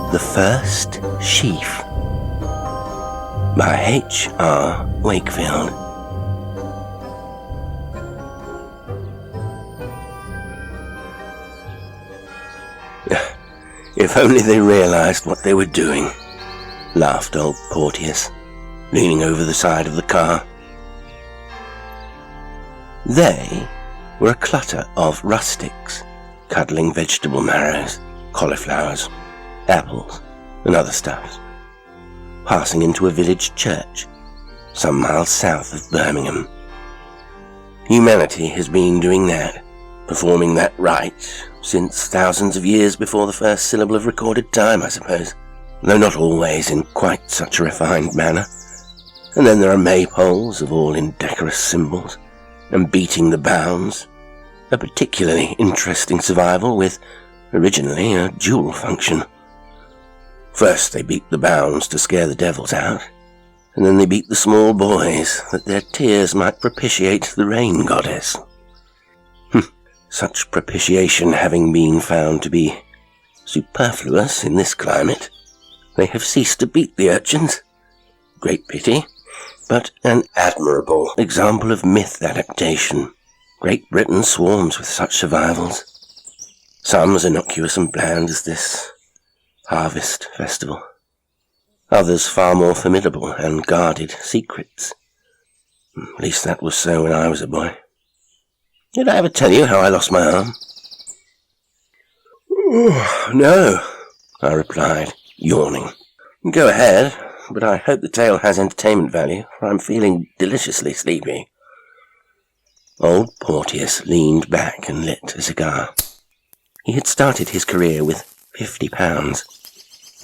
The First Sheaf by H.R. Wakefield. If only they realized what they were doing, laughed old Porteous, leaning over the side of the car. They were a clutter of rustics, cuddling vegetable marrows, cauliflowers, apples, and other stuffs, passing into a village church, some miles south of Birmingham. Humanity has been doing that, performing that rite, since thousands of years before the first syllable of recorded time, I suppose, though not always in quite such a refined manner. And then there are maypoles of all indecorous symbols, and beating the bounds, a particularly interesting survival with, originally, a dual function. First they beat the bounds to scare the devils out, and then they beat the small boys that their tears might propitiate the rain goddess. Such propitiation having been found to be superfluous in this climate, they have ceased to beat the urchins. Great pity, but an admirable example of myth adaptation. Great Britain swarms with such survivals, some as innocuous and bland as this harvest festival, others far more formidable and guarded secrets. At least that was so when I was a boy. Did I ever tell you how I lost my arm? No, I replied, yawning. Go ahead, but I hope the tale has entertainment value, for I'm feeling deliciously sleepy. Old Porteous leaned back and lit a cigar. He had started his career with £50,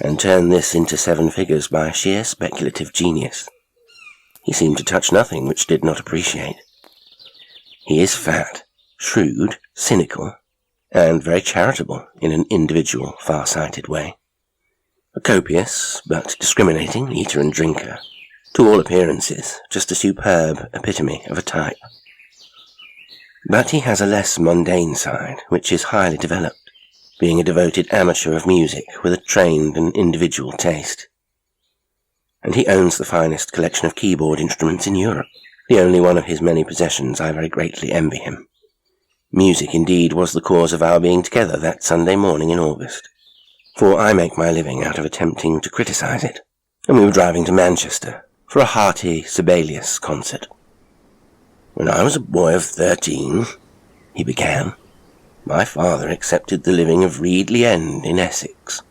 and turned this into 7 figures by sheer speculative genius. He seemed to touch nothing which did not appreciate. He is fat, shrewd, cynical, and very charitable in an individual, far-sighted way. A copious, but discriminating eater and drinker, to all appearances just a superb epitome of a type. But he has a less mundane side, which is highly developed, being a devoted amateur of music with a trained and individual taste. And he owns the finest collection of keyboard instruments in Europe. The only one of his many possessions I very greatly envy him. Music indeed was the cause of our being together that Sunday morning in August, for I make my living out of attempting to criticize it, and we were driving to Manchester for a hearty Sibelius concert. When I was a boy of 13, he began, my father accepted the living of Reedley End in Essex.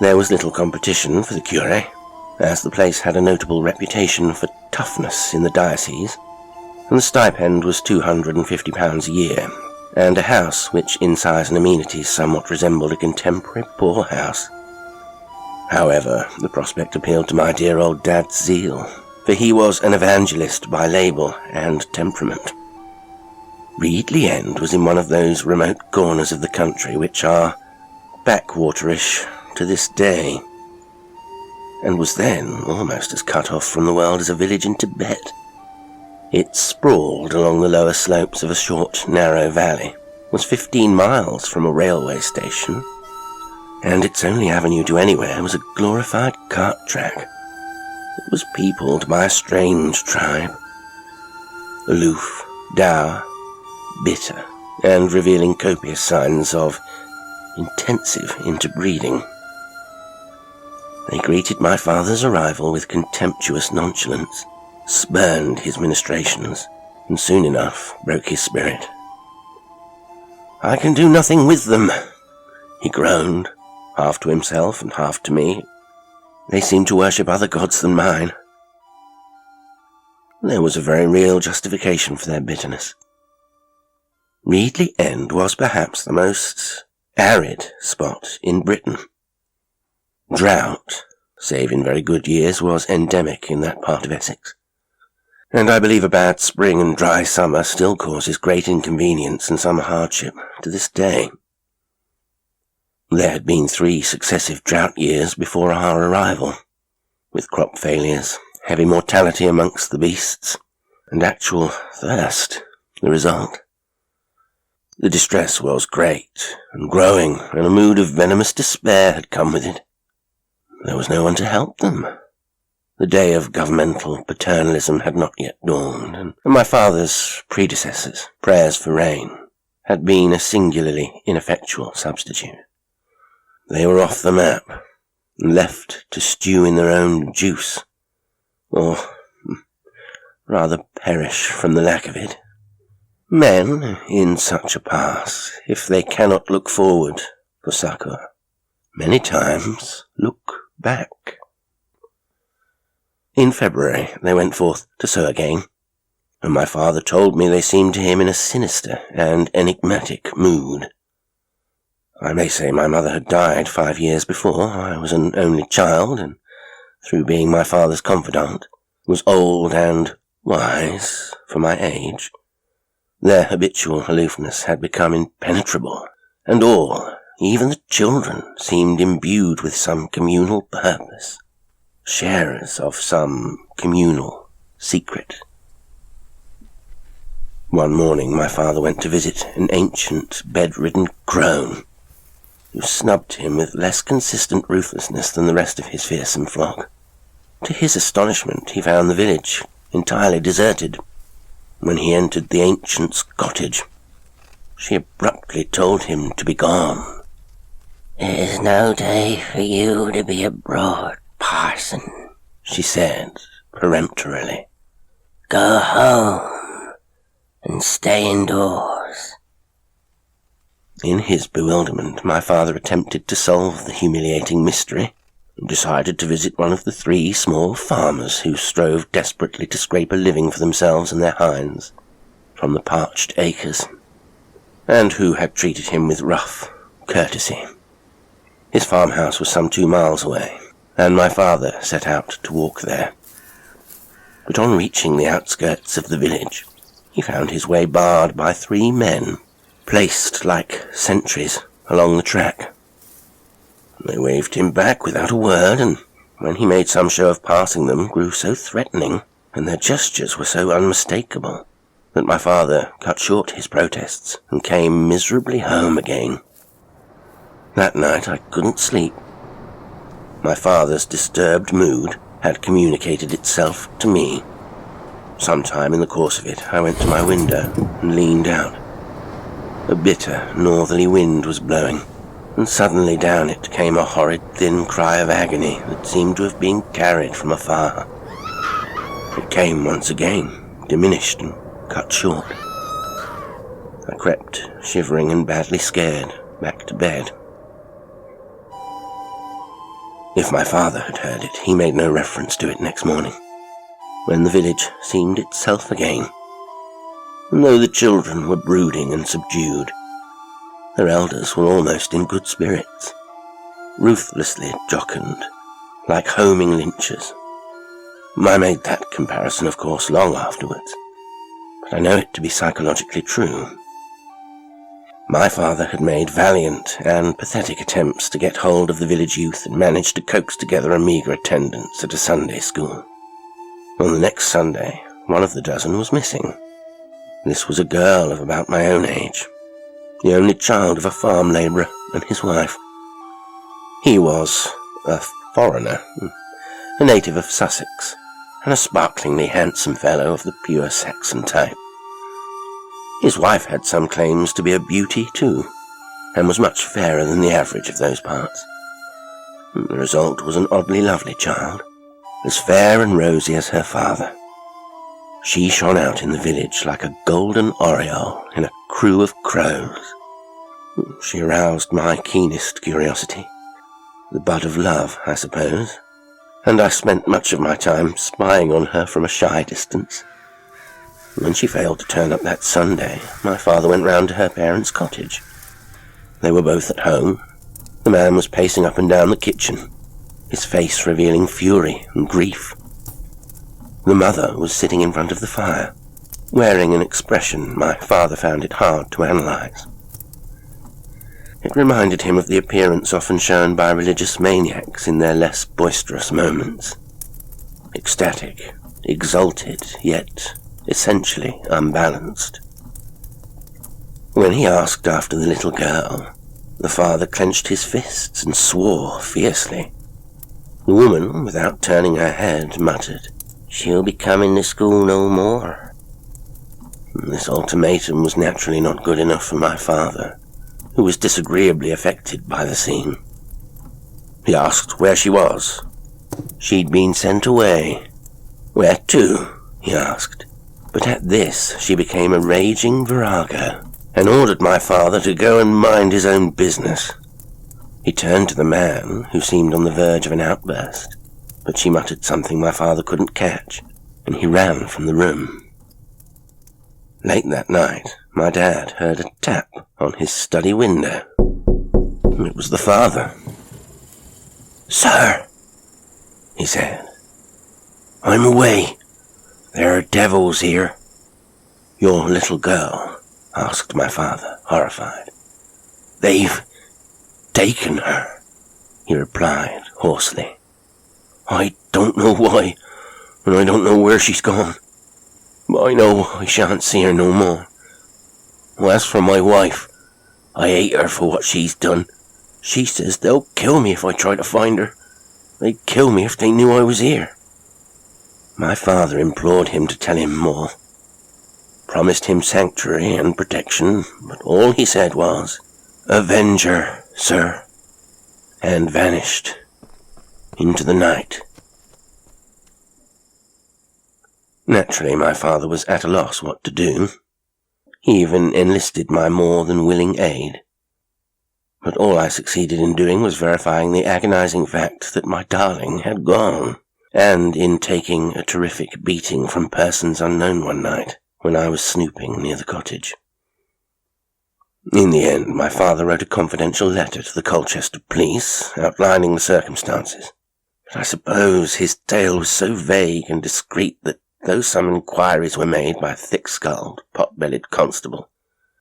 There was little competition for the curé, as the place had a notable reputation for toughness in the diocese, and the stipend was £250 a year, and a house which in size and amenities somewhat resembled a contemporary poorhouse. However, the prospect appealed to my dear old dad's zeal, for he was an evangelist by label and temperament. Reedley End was in one of those remote corners of the country which are backwaterish to this day, and was then almost as cut off from the world as a village in Tibet. It sprawled along the lower slopes of a short, narrow valley, was 15 miles from a railway station, and its only avenue to anywhere was a glorified cart track. It was peopled by a strange tribe, aloof, dour, bitter, and revealing copious signs of intensive interbreeding. They greeted my father's arrival with contemptuous nonchalance, spurned his ministrations, and soon enough broke his spirit. I can do nothing with them, he groaned, half to himself and half to me. They seem to worship other gods than mine. There was a very real justification for their bitterness. Reedley End was perhaps the most arid spot in Britain. Drought, save in very good years, was endemic in that part of Essex, and I believe a bad spring and dry summer still causes great inconvenience and some hardship to this day. There had been 3 successive drought years before our arrival, with crop failures, heavy mortality amongst the beasts, and actual thirst the result. The distress was great and growing, and a mood of venomous despair had come with it. there was no one to help them. The day of governmental paternalism had not yet dawned, and my father's predecessors' prayers for rain had been a singularly ineffectual substitute. They were off the map, and left to stew in their own juice, or rather perish from the lack of it. Men, in such a pass, if they cannot look forward for succour, many times look back. In February they went forth to sow again, and my father told me they seemed to him in a sinister and enigmatic mood. I may say my mother had died 5 years before. I was an only child, and through being my father's confidant, was old and wise for my age. Their habitual aloofness had become impenetrable, and all, even the children, seemed imbued with some communal purpose, sharers of some communal secret. One morning my father went to visit an ancient, bedridden crone, who snubbed him with less consistent ruthlessness than the rest of his fearsome flock. To his astonishment, he found the village entirely deserted. When he entered the ancient's cottage, she abruptly told him to be gone. "It is no day for you to be abroad, parson," she said peremptorily. "Go home and stay indoors." In his bewilderment, my father attempted to solve the humiliating mystery, and decided to visit one of the 3 small farmers who strove desperately to scrape a living for themselves and their hinds from the parched acres, and who had treated him with rough courtesy. His farmhouse was some 2 miles away, and my father set out to walk there. But on reaching the outskirts of the village, he found his way barred by 3 men, placed like sentries along the track. They waved him back without a word, and when he made some show of passing them, grew so threatening, and their gestures were so unmistakable, that my father cut short his protests and came miserably home again. That night I couldn't sleep. My father's disturbed mood had communicated itself to me. Sometime in the course of it, I went to my window and leaned out. A bitter northerly wind was blowing, and suddenly down it came a horrid thin cry of agony that seemed to have been carried from afar. It came once again, diminished and cut short. I crept, shivering and badly scared, back to bed. If my father had heard it, he made no reference to it next morning, when the village seemed itself again, and though the children were brooding and subdued, their elders were almost in good spirits, ruthlessly jocund, like homing lynchers. I made that comparison, of course, long afterwards, but I know it to be psychologically true. My father had made valiant and pathetic attempts to get hold of the village youth and managed to coax together a meagre attendance at a Sunday school. On the next Sunday, one of the dozen was missing. This was a girl of about my own age, the only child of a farm labourer and his wife. He was a foreigner, a native of Sussex, and a sparklingly handsome fellow of the pure Saxon type. His wife had some claims to be a beauty too, and was much fairer than the average of those parts. The result was an oddly lovely child, as fair and rosy as her father. She shone out in the village like a golden aureole in a crew of crows. She aroused my keenest curiosity, the bud of love, I suppose, and I spent much of my time spying on her from a shy distance. When she failed to turn up that Sunday, my father went round to her parents' cottage. They were both at home. The man was pacing up and down the kitchen, his face revealing fury and grief. The mother was sitting in front of the fire, wearing an expression my father found it hard to analyze. It reminded him of the appearance often shown by religious maniacs in their less boisterous moments. Ecstatic, exalted, yet essentially unbalanced. When he asked after the little girl, the father clenched his fists and swore fiercely. The woman, without turning her head, muttered, "She'll be coming to school no more." This ultimatum was naturally not good enough for my father, who was disagreeably affected by the scene. He asked where she was. She'd been sent away. "Where to?" he asked. But at this she became a raging virago, and ordered my father to go and mind his own business. He turned to the man, who seemed on the verge of an outburst, but she muttered something my father couldn't catch, and he ran from the room. Late that night, my dad heard a tap on his study window. It was the father. "Sir," he said, "I'm away. There are devils here." "Your little girl?" asked my father, horrified. "They've taken her," he replied hoarsely. "I don't know why, and I don't know where she's gone, but I know I shan't see her no more. As for my wife, I hate her for what she's done. She says they'll kill me if I try to find her. They'd kill me if they knew I was here." My father implored him to tell him more, promised him sanctuary and protection, but all he said was, "Avenge her, sir," and vanished into the night. Naturally, my father was at a loss what to do. He even enlisted my more than willing aid. But all I succeeded in doing was verifying the agonizing fact that my darling had gone, and in taking a terrific beating from persons unknown one night when I was snooping near the cottage. In the end, my father wrote a confidential letter to the Colchester police, outlining the circumstances. But I suppose his tale was so vague and discreet that, though some inquiries were made by a thick-skulled, pot-bellied constable,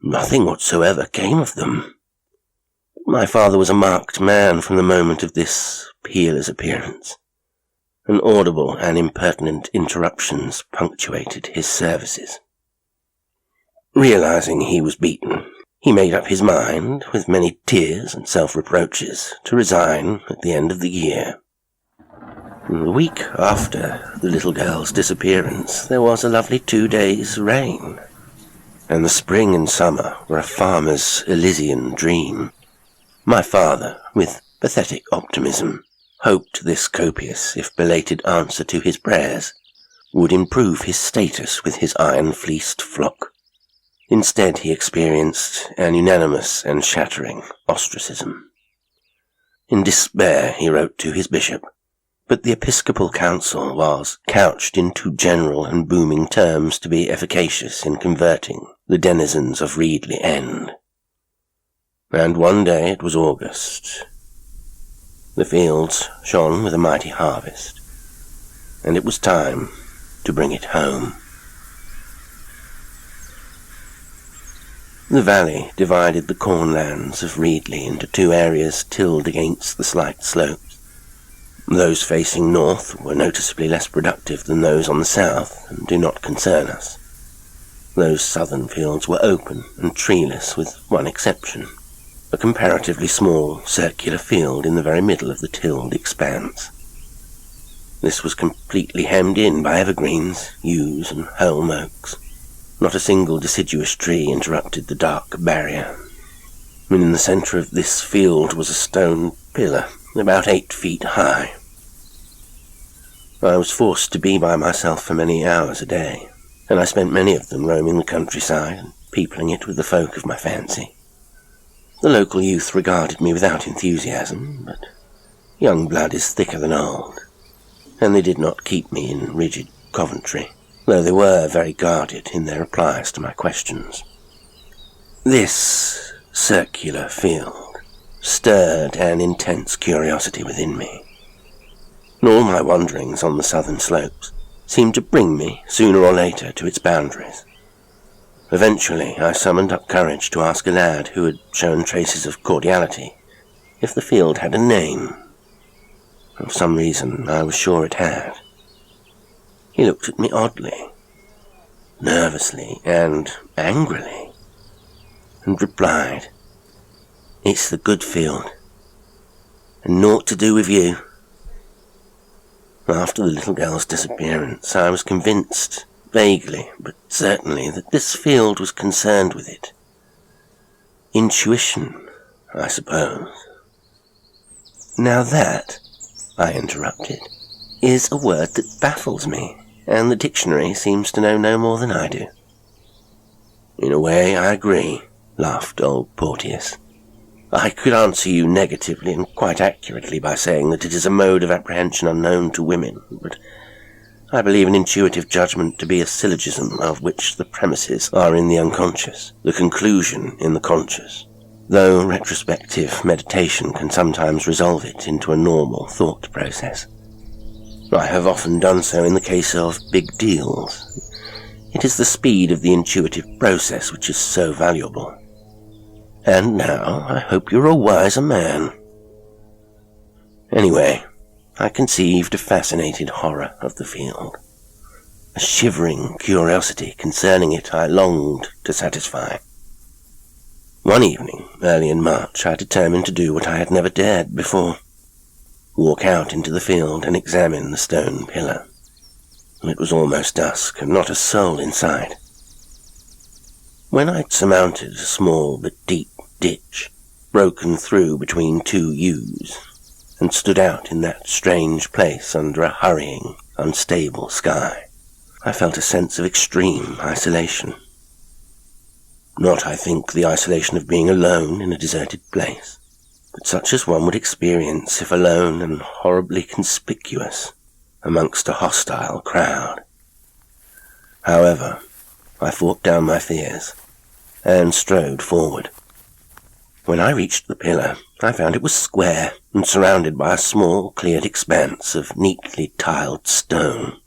nothing whatsoever came of them. My father was a marked man from the moment of this peerless appearance, and audible and impertinent interruptions punctuated his services. Realizing he was beaten, he made up his mind, with many tears and self-reproaches, to resign at the end of the year. The week after the little girl's disappearance, there was a lovely 2 days' rain, and the spring and summer were a farmer's Elysian dream. My father, with pathetic optimism, hoped this copious, if belated answer to his prayers would improve his status with his iron-fleeced flock. Instead, he experienced an unanimous and shattering ostracism. In despair, he wrote to his bishop, but the Episcopal Council was couched in too general and booming terms to be efficacious in converting the denizens of Reedley End. And one day, it was August. The fields shone with a mighty harvest, and it was time to bring it home. The valley divided the cornlands of Reedley into 2 areas tilled against the slight slopes. Those facing north were noticeably less productive than those on the south, and do not concern us. Those southern fields were open and treeless, with one exception, a comparatively small circular field in the very middle of the tilled expanse. This was completely hemmed in by evergreens, yews and holm oaks. Not a single deciduous tree interrupted the dark barrier. And in the centre of this field was a stone pillar, about 8 feet high. I was forced to be by myself for many hours a day, and I spent many of them roaming the countryside and peopling it with the folk of my fancy. The local youth regarded me without enthusiasm, but young blood is thicker than old, and they did not keep me in rigid Coventry, though they were very guarded in their replies to my questions. This circular field stirred an intense curiosity within me, and all my wanderings on the southern slopes seemed to bring me, sooner or later, to its boundaries. Eventually, I summoned up courage to ask a lad who had shown traces of cordiality if the field had a name. For some reason, I was sure it had. He looked at me oddly, nervously and angrily, and replied, "It's the good field, and naught to do with you." After the little girl's disappearance, I was convinced, vaguely but certainly, that this field was concerned with it. Intuition, I suppose. Now that, I interrupted, is a word that baffles me, and the dictionary seems to know no more than I do. In a way, I agree, laughed old Porteous. I could answer you negatively and quite accurately by saying that it is a mode of apprehension unknown to women, but I believe an intuitive judgment to be a syllogism of which the premises are in the unconscious, the conclusion in the conscious, though retrospective meditation can sometimes resolve it into a normal thought process. I have often done so in the case of big deals. It is the speed of the intuitive process which is so valuable. And now I hope you're a wiser man. Anyway, I conceived a fascinated horror of the field. A shivering curiosity concerning it I longed to satisfy. One evening, early in March, I determined to do what I had never dared before. Walk out into the field and examine the stone pillar. It was almost dusk, and not a soul in sight. When I'd surmounted a small but deep ditch, broken through between two yews, and stood out in that strange place under a hurrying, unstable sky, I felt a sense of extreme isolation. Not, I think, the isolation of being alone in a deserted place, but such as one would experience if alone and horribly conspicuous amongst a hostile crowd. However, I fought down my fears and strode forward. When I reached the pillar, I found it was square and surrounded by a small, cleared expanse of neatly tiled stone.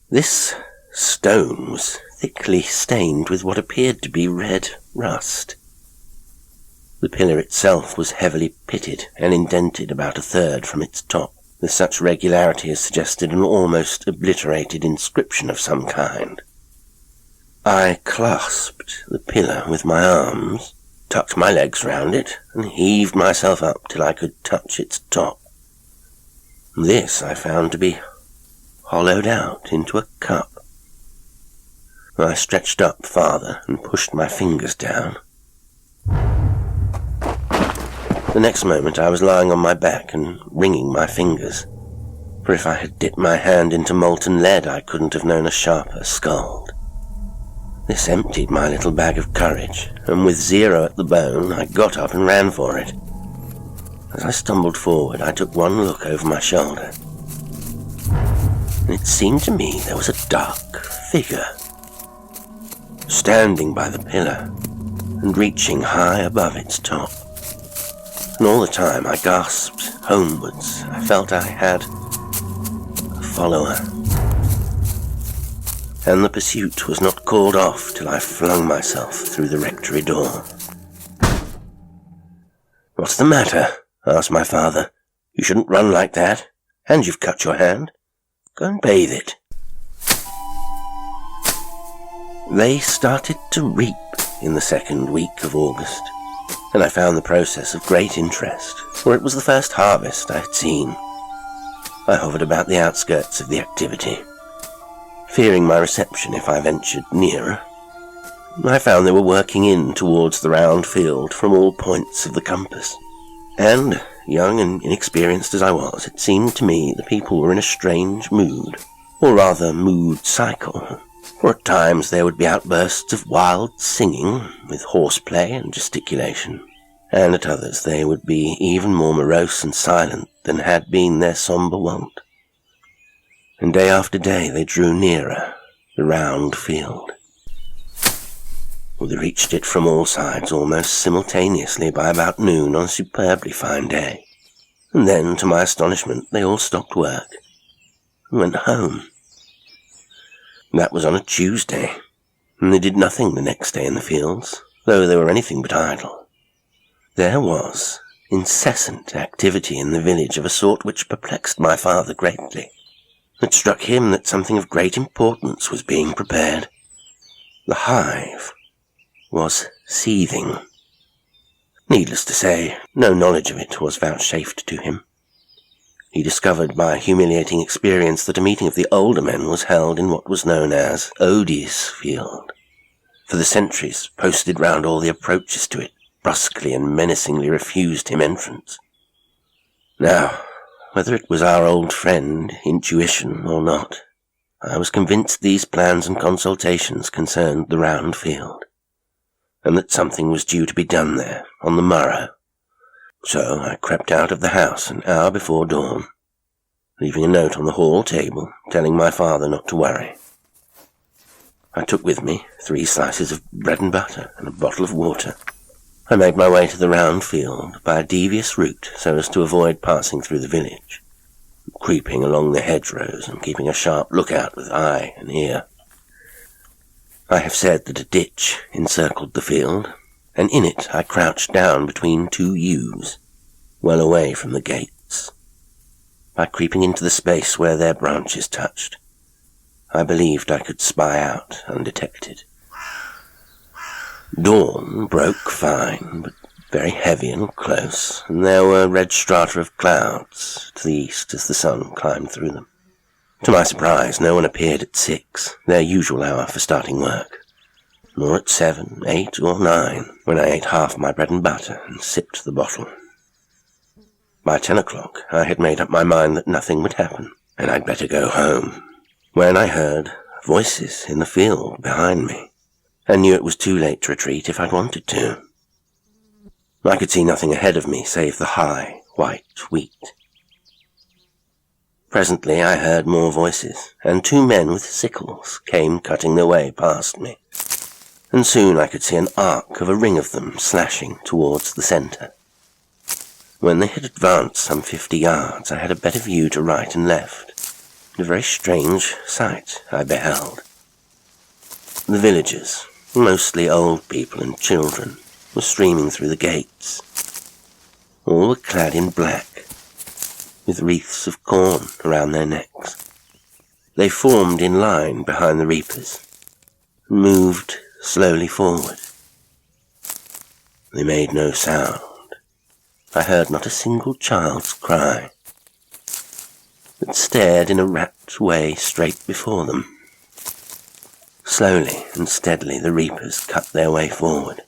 This stone was thickly stained with what appeared to be red rust. The pillar itself was heavily pitted and indented about a third from its top, with such regularity as suggested an almost obliterated inscription of some kind. I clasped the pillar with my arms, tucked my legs round it, and heaved myself up till I could touch its top. This I found to be hollowed out into a cup. I stretched up farther and pushed my fingers down. The next moment I was lying on my back and wringing my fingers, for if I had dipped my hand into molten lead I couldn't have known a sharper scald. This emptied my little bag of courage, and with 0 at the bone I got up and ran for it. As I stumbled forward I took one look over my shoulder, and it seemed to me there was a dark figure standing by the pillar and reaching high above its top. And all the time I gasped homewards. I felt I had a follower. And the pursuit was not called off till I flung myself through the rectory door. "What's the matter?" asked my father. "You shouldn't run like that, and you've cut your hand. Go and bathe it." They started to reap in the second week of August, and I found the process of great interest, for it was the first harvest I had seen. I hovered about the outskirts of the activity, fearing my reception if I ventured nearer. I found they were working in towards the round field from all points of the compass, and, young and inexperienced as I was, it seemed to me the people were in a strange mood, or rather mood cycle, for at times there would be outbursts of wild singing, with horseplay and gesticulation, and at others they would be even more morose and silent than had been their sombre wont. And day after day they drew nearer the round field. They reached it from all sides almost simultaneously by about noon on a superbly fine day, and then, to my astonishment, they all stopped work and went home. That was on a Tuesday, and they did nothing the next day in the fields, though they were anything but idle. There was incessant activity in the village of a sort which perplexed my father greatly. It struck him that something of great importance was being prepared. The hive was seething. Needless to say, no knowledge of it was vouchsafed to him. He discovered by humiliating experience that a meeting of the older men was held in what was known as Field, for the sentries posted round all the approaches to it brusquely and menacingly refused him entrance. Now, whether it was our old friend, intuition, or not, I was convinced these plans and consultations concerned the round field, and that something was due to be done there on the morrow. So I crept out of the house an hour before dawn, leaving a note on the hall table telling my father not to worry. I took with me 3 slices of bread and butter and a bottle of water. I made my way to the round field by a devious route so as to avoid passing through the village, creeping along the hedgerows and keeping a sharp lookout with eye and ear. I have said that a ditch encircled the field, and in it I crouched down between 2 yews, well away from the gates. By creeping into the space where their branches touched, I believed I could spy out undetected. Dawn broke fine, but very heavy and close, and there were red strata of clouds to the east as the sun climbed through them. To my surprise, no one appeared at 6, their usual hour for starting work, nor at 7, 8, or 9, when I ate half my bread and butter and sipped the bottle. By 10 o'clock, I had made up my mind that nothing would happen, and I'd better go home, when I heard voices in the field behind me, and knew it was too late to retreat if I'd wanted to. I could see nothing ahead of me save the high, white wheat. Presently I heard more voices, and 2 men with sickles came cutting their way past me, and soon I could see an arc of a ring of them slashing towards the centre. When they had advanced some 50 yards, I had a better view to right and left, and a very strange sight I beheld. The villagers, mostly old people and children, were streaming through the gates. All were clad in black, with wreaths of corn around their necks. They formed in line behind the reapers, and moved slowly forward. They made no sound. I heard not a single child's cry, but stared in a rapt way straight before them. Slowly and steadily the reapers cut their way forward.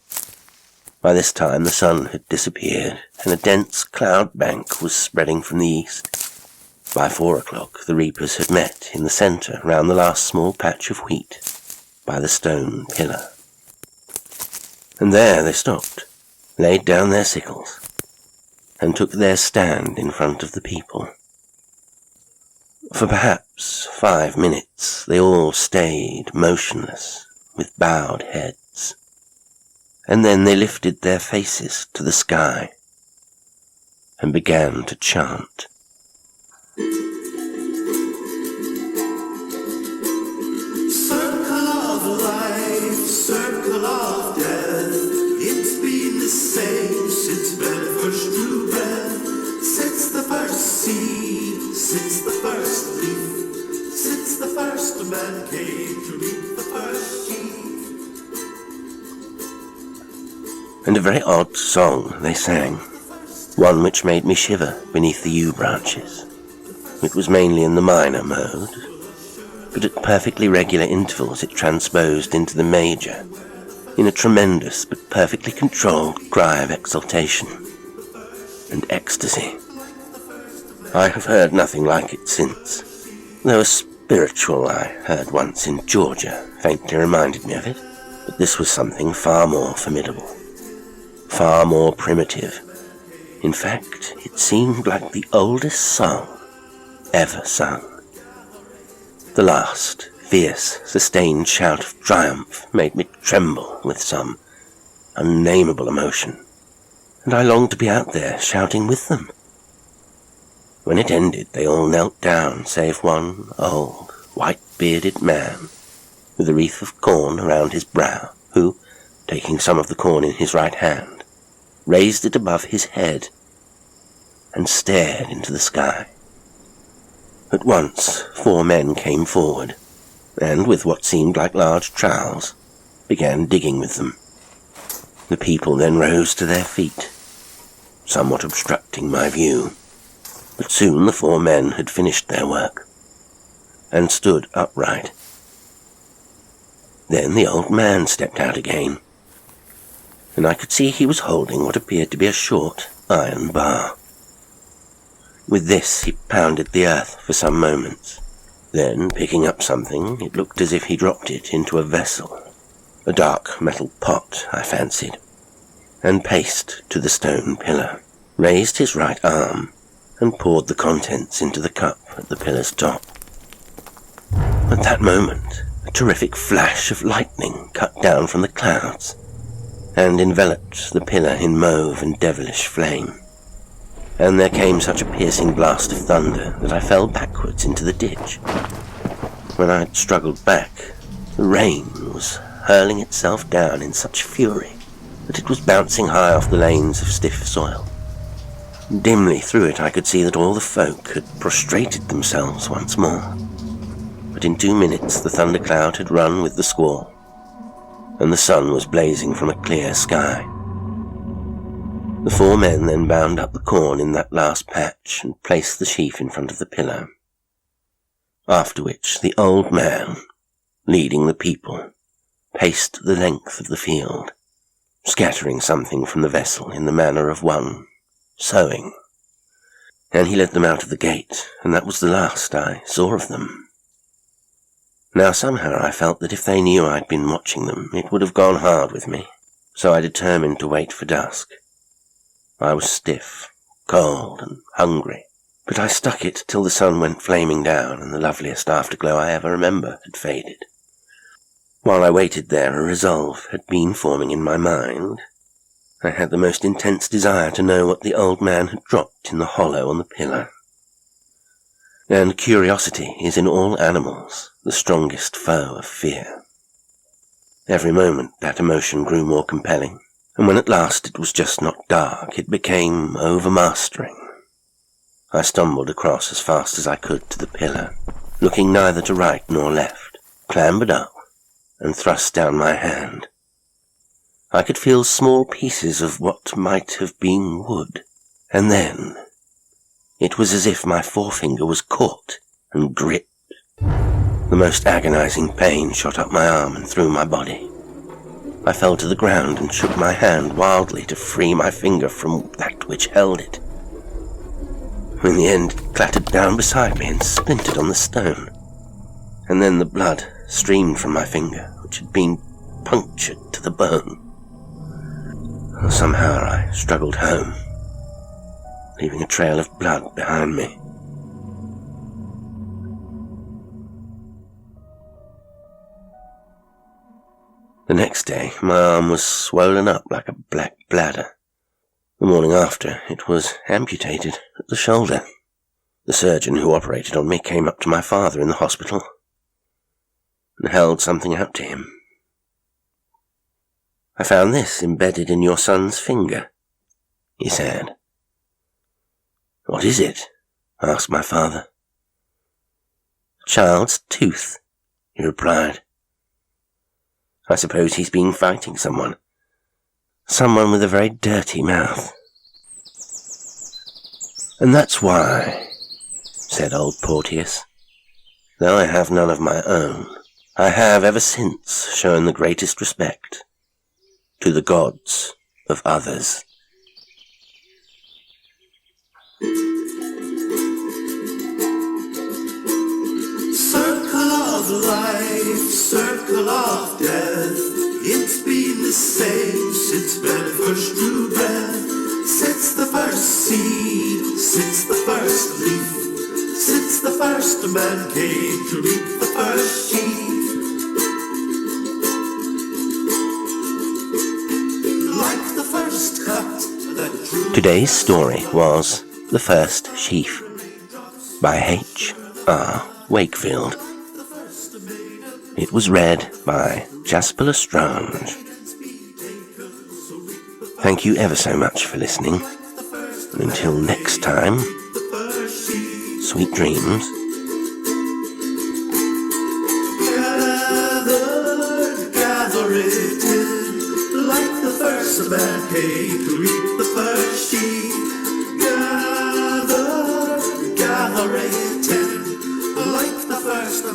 By this time the sun had disappeared, and a dense cloud bank was spreading from the east. By 4 o'clock the reapers had met in the centre round the last small patch of wheat, by the stone pillar. And there they stopped, laid down their sickles, and took their stand in front of the people. For perhaps 5 minutes they all stayed motionless, with bowed heads, and then they lifted their faces to the sky and began to chant. Circle of life, circle of death, it's been the same since men first drew breath. Since the first seed, since the first leaf, since the first man came to reap the first sheaf. And a very odd song they sang, one which made me shiver beneath the yew branches. It was mainly in the minor mode, but at perfectly regular intervals it transposed into the major, in a tremendous but perfectly controlled cry of exultation and ecstasy. I have heard nothing like it since, though a spiritual I heard once in Georgia faintly reminded me of it, but this was something far more formidable, far more primitive. In fact, it seemed like the oldest song ever sung. The last, fierce, sustained shout of triumph made me tremble with some unnameable emotion, and I longed to be out there shouting with them. When it ended, they all knelt down, save one old, white-bearded man, with a wreath of corn around his brow, who, taking some of the corn in his right hand, raised it above his head and stared into the sky. At once 4 men came forward, and with what seemed like large trowels, began digging with them. The people then rose to their feet, somewhat obstructing my view. But soon the 4 men had finished their work and stood upright. Then the old man stepped out again, and I could see he was holding what appeared to be a short iron bar. With this he pounded the earth for some moments. Then, picking up something, it looked as if he dropped it into a vessel, a dark metal pot, I fancied, and paced to the stone pillar, raised his right arm, and poured the contents into the cup at the pillar's top. At that moment, a terrific flash of lightning cut down from the clouds, and enveloped the pillar in mauve and devilish flame. And there came such a piercing blast of thunder that I fell backwards into the ditch. When I had struggled back, the rain was hurling itself down in such fury that it was bouncing high off the lanes of stiff soil. Dimly through it I could see that all the folk had prostrated themselves once more. But in 2 minutes the thundercloud had run with the squall, and the sun was blazing from a clear sky. The 4 men then bound up the corn in that last patch and placed the sheaf in front of the pillar, after which the old man, leading the people, paced the length of the field, scattering something from the vessel in the manner of one sowing. And he led them out of the gate, and that was the last I saw of them. Now somehow I felt that if they knew I'd been watching them, it would have gone hard with me, so I determined to wait for dusk. I was stiff, cold, and hungry, but I stuck it till the sun went flaming down and the loveliest afterglow I ever remember had faded. While I waited there, a resolve had been forming in my mind. I had the most intense desire to know what the old man had dropped in the hollow on the pillar. And curiosity is in all animals the strongest foe of fear. Every moment that emotion grew more compelling, and when at last it was just not dark, it became overmastering. I stumbled across as fast as I could to the pillar, looking neither to right nor left, clambered up, and thrust down my hand. I could feel small pieces of what might have been wood, and then it was as if my forefinger was caught and gripped. The most agonizing pain shot up my arm and through my body. I fell to the ground and shook my hand wildly to free my finger from that which held it. In the end, it clattered down beside me and splintered on the stone, and then the blood streamed from my finger, which had been punctured to the bone. Somehow I struggled home, leaving a trail of blood behind me. The next day, my arm was swollen up like a black bladder. The morning after, it was amputated at the shoulder. The surgeon who operated on me came up to my father in the hospital and held something out to him. "I found this embedded in your son's finger," he said. "What is it?" asked my father. "A child's tooth," he replied. "I suppose he's been fighting someone with a very dirty mouth." "And that's why," said old Porteous, "though I have none of my own, I have ever since shown the greatest respect to the gods of others." Circle of life, circle of death, it's been the same since men first drew breath. Since the first seed, since the first leaf, since the first man came to reap the first sheaf. Like the first cut that drew. Today's story was The First Sheaf by H.R. Wakefield. It was read by Jasper L'Estrange. Thank you ever so much for listening. And until next time, sweet dreams. Gather it in, like the first man came to reap the first sheaf. Gather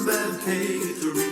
Bell K3.